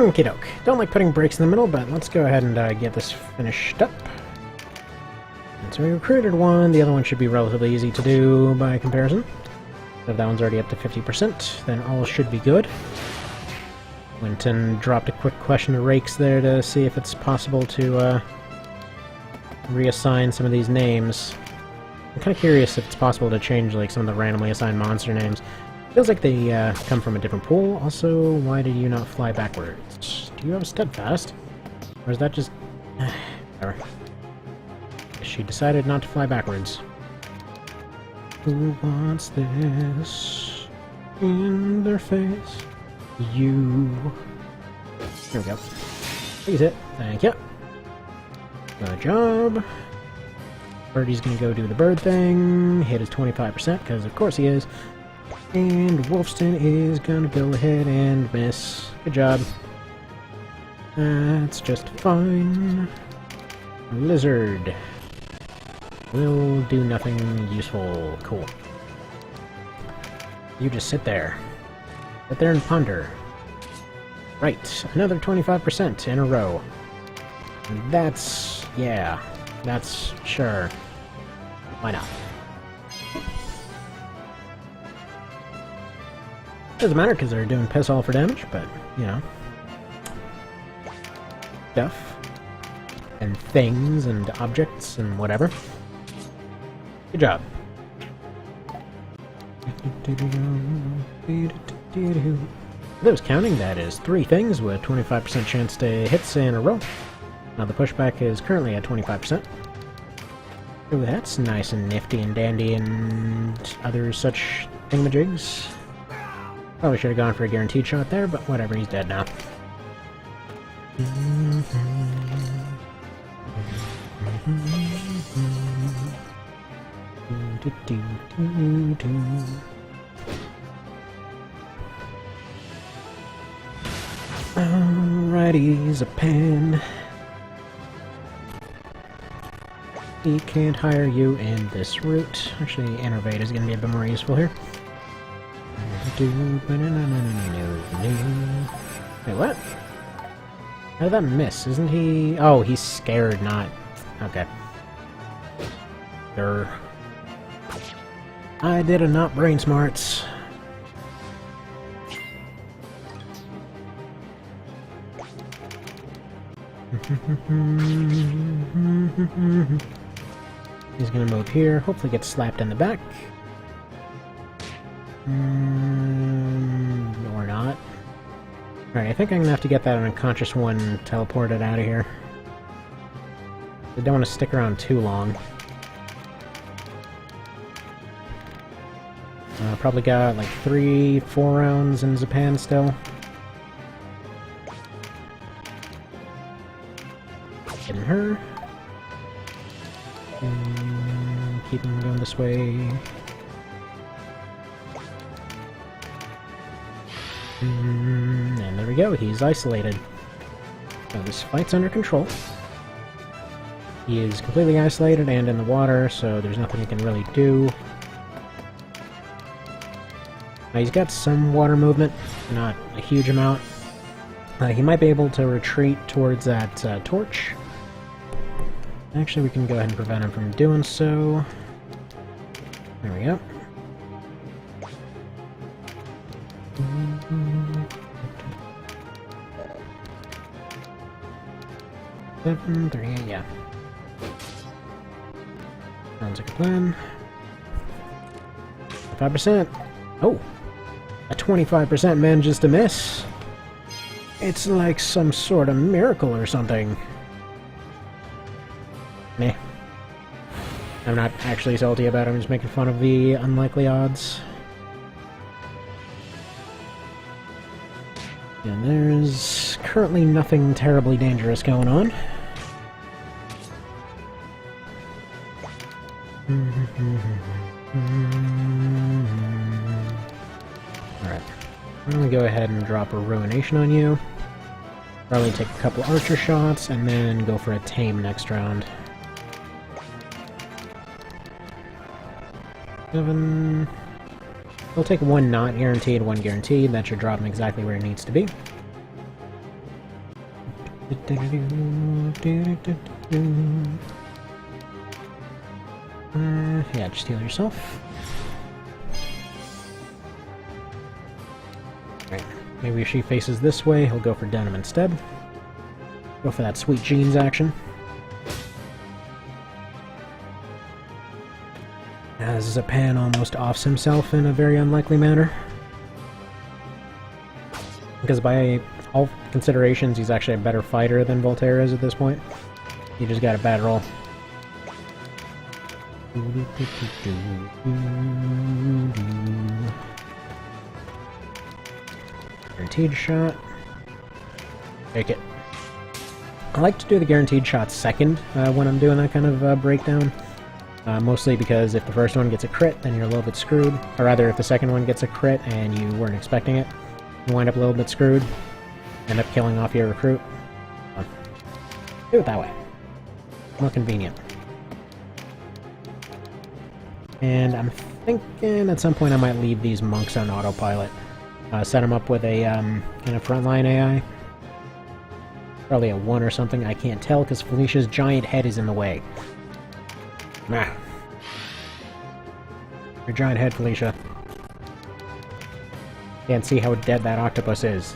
Okie doke. Don't like putting breaks in the middle, but let's go ahead and get this finished up. And so we recruited one, the other one should be relatively easy to do by comparison. If that one's already up to 50%, then all should be good. Went and dropped a quick question to Rakes there to see if it's possible to reassign some of these names. I'm kind of curious if it's possible to change like some of the randomly assigned monster names. Feels like they come from a different pool. Also, why did you not fly backwards? Do you have a steadfast? Or is that just... whatever. She decided not to fly backwards. Who wants this in their face? You. There we go. Please hit. Thank you. Good job. Birdie's gonna go do the bird thing. Hit is 25%, because of course he is. And Wolfston is gonna go ahead and miss. Good job. That's just fine. Lizard will do nothing useful. Cool. You just sit there. Sit there and ponder. Right, another 25% in a row. That's... yeah. That's... sure. Why not? Doesn't matter because they're doing piss all for damage, but, you know. Stuff. And things and objects and whatever. Good job. For those counting, that is 3 things with 25% chance to hits in a row. Now the pushback is currently at 25%. Ooh, that's nice and nifty and dandy and other such thingamajigs. Probably should have gone for a guaranteed shot there, but whatever, he's dead now. Alrighty, a pen. He can't hire you in this route. Actually, Innervate is going to be a bit more useful here. Wait, what? How did that miss? Isn't he... oh, he's scared, not... okay. Grr. I did a not brain smarts. He's gonna move here, hopefully get slapped in the back. Or not. Alright, I think I'm gonna have to get that unconscious one teleported out of here. I don't want to stick around too long. Probably got like 3-4 rounds in Japan still. Getting her. Keep him going this way. And there we go, he's isolated. So this fight's under control. He is completely isolated and in the water, so there's nothing he can really do. Now he's got some water movement, not a huge amount. He might be able to retreat towards that torch. Actually, we can go ahead and prevent him from doing so. There we go. Seven, 3, yeah. Sounds like a plan. 5%. Oh! A 25% manages to miss. It's like some sort of miracle or something. Meh. I'm not actually salty about it, I'm just making fun of the unlikely odds. And there's currently nothing terribly dangerous going on. Alright. I'm gonna go ahead and drop a Ruination on you. Probably take a couple Archer shots, and then go for a Tame next round. 7... We'll take 1 not guaranteed, 1 guaranteed. That should drop him exactly where it needs to be. Yeah, just heal yourself. Right. Maybe if she faces this way, he'll go for denim instead. Go for that sweet jeans action. As Zapan almost offs himself in a very unlikely manner. Because by all considerations, he's actually a better fighter than Voltaire is at this point. He just got a bad roll. Guaranteed shot. Take it. I like to do the guaranteed shot second when I'm doing that kind of breakdown. Mostly because if the first one gets a crit, then you're a little bit screwed. Or rather, if the second one gets a crit and you weren't expecting it, you wind up a little bit screwed. End up killing off your recruit. Do it that way. More convenient. And I'm thinking at some point I might leave these monks on autopilot. Set them up with a kind of frontline AI. Probably a 1 or something, I can't tell because Felicia's giant head is in the way. Nah. Your giant head, Felicia. Can't see how dead that octopus is.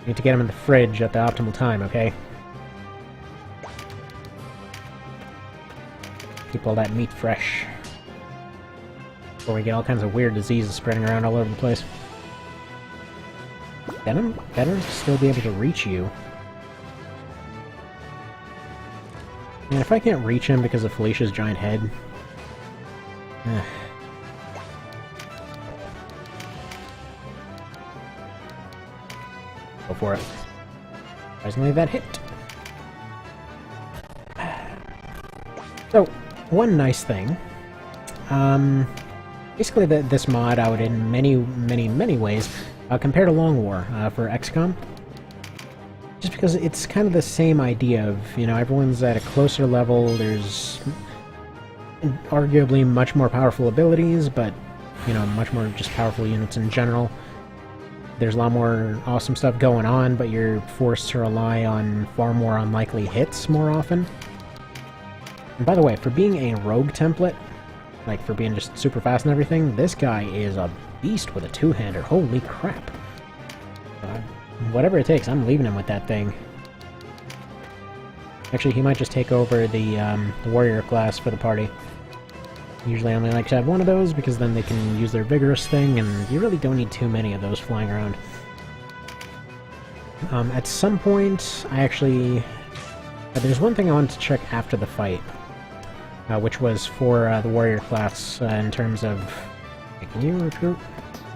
Need to get him in the fridge at the optimal time, okay? Keep all that meat fresh. Before we get all kinds of weird diseases spreading around all over the place. Venom better still be able to reach you. Man, if I can't reach him because of Felicia's giant head... Go for it. Surprisingly, that hit. So, one nice thing. Basically, this mod out in many ways compare to Long War for XCOM. Just because it's kind of the same idea of, you know, everyone's at a closer level, there's arguably much more powerful abilities, but, you know, much more just powerful units in general. There's a lot more awesome stuff going on, but you're forced to rely on far more unlikely hits more often. And by the way, for being a rogue template, like for being just super fast and everything, this guy is a beast with a two-hander. Holy crap. Whatever it takes, I'm leaving him with that thing. Actually, he might just take over the warrior class for the party. Usually I only like to have one of those, because then they can use their vigorous thing, and you really don't need too many of those flying around. At some point, I actually... there's one thing I wanted to check after the fight, which was for the warrior class in terms of... Can you recruit?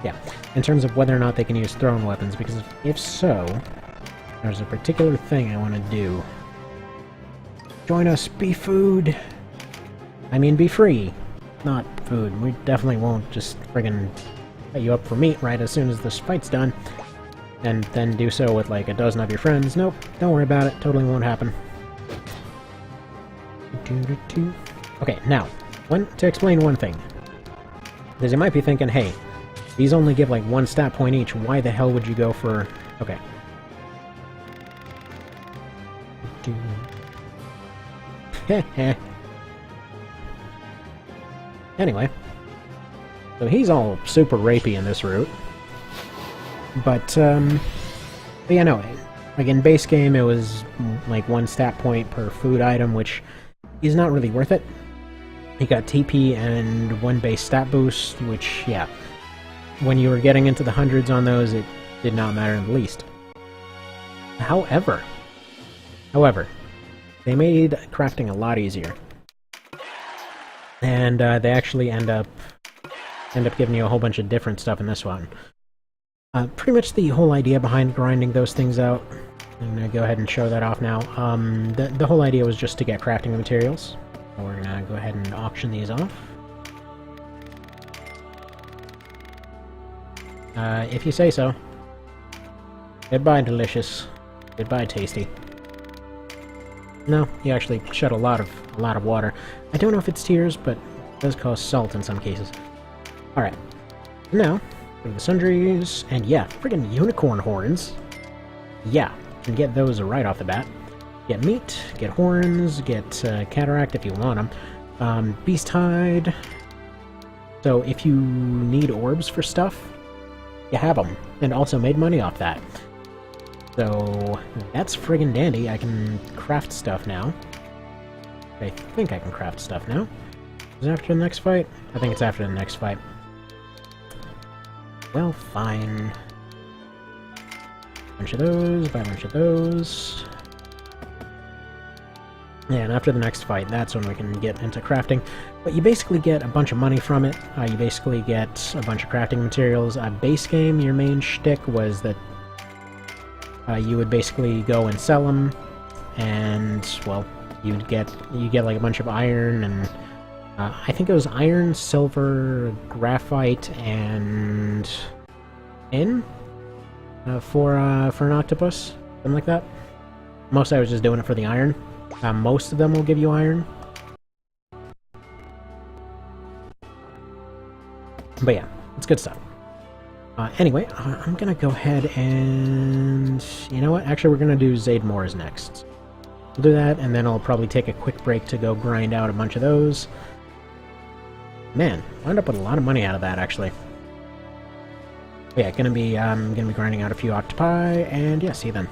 Yeah, in terms of whether or not they can use thrown weapons, because if so, there's a particular thing I want to do. Join us, be food! I mean, be free, not food. We definitely won't just friggin' set you up for meat right as soon as this fight's done, and then do so with like a dozen of your friends. Nope, don't worry about it, totally won't happen. Okay, now, to explain one thing. Because you might be thinking, hey, these only give like 1 stat point each, why the hell would you go for... Okay. Anyway. So he's all super rapey in this route. But yeah, no, like in base game it was like 1 stat point per food item, which is not really worth it. You got TP and 1 base stat boost, which, yeah, when you were getting into the hundreds on those, it did not matter in the least. However, they made crafting a lot easier. And they actually end up giving you a whole bunch of different stuff in this one. Pretty much the whole idea behind grinding those things out, I'm going to go ahead and show that off now. The whole idea was just to get crafting materials. We're going to go ahead and auction these off. If you say so. Goodbye, delicious. Goodbye, tasty. No, you actually shed a lot of water. I don't know if it's tears, but it does cause salt in some cases. Alright. Now, for the sundries, and yeah, friggin' unicorn horns. Yeah, and get those right off the bat. Get meat, get horns, get cataract if you want them. Beast hide. So if you need orbs for stuff, you have them, and also made money off that. So that's friggin' dandy. I can craft stuff now. I think I can craft stuff now. Is it after the next fight? I think it's after the next fight. Well, fine. Bunch of those, buy a bunch of those. Yeah, and after the next fight, that's when we can get into crafting. But you basically get a bunch of money from it. You basically get a bunch of crafting materials. Base game, your main shtick was that you would basically go and sell them, and, well, you get like a bunch of iron, and I think it was iron, silver, graphite, and tin for an octopus, something like that. Most I was just doing it for the iron. Most of them will give you iron. But yeah, it's good stuff. Anyway, I'm gonna go ahead and... You know what? Actually, we're gonna do Zaid Moors next. We'll do that, and then I'll probably take a quick break to go grind out a bunch of those. Man, wound up with a lot of money out of that, actually. But yeah, gonna be grinding out a few octopi, and yeah, see you then.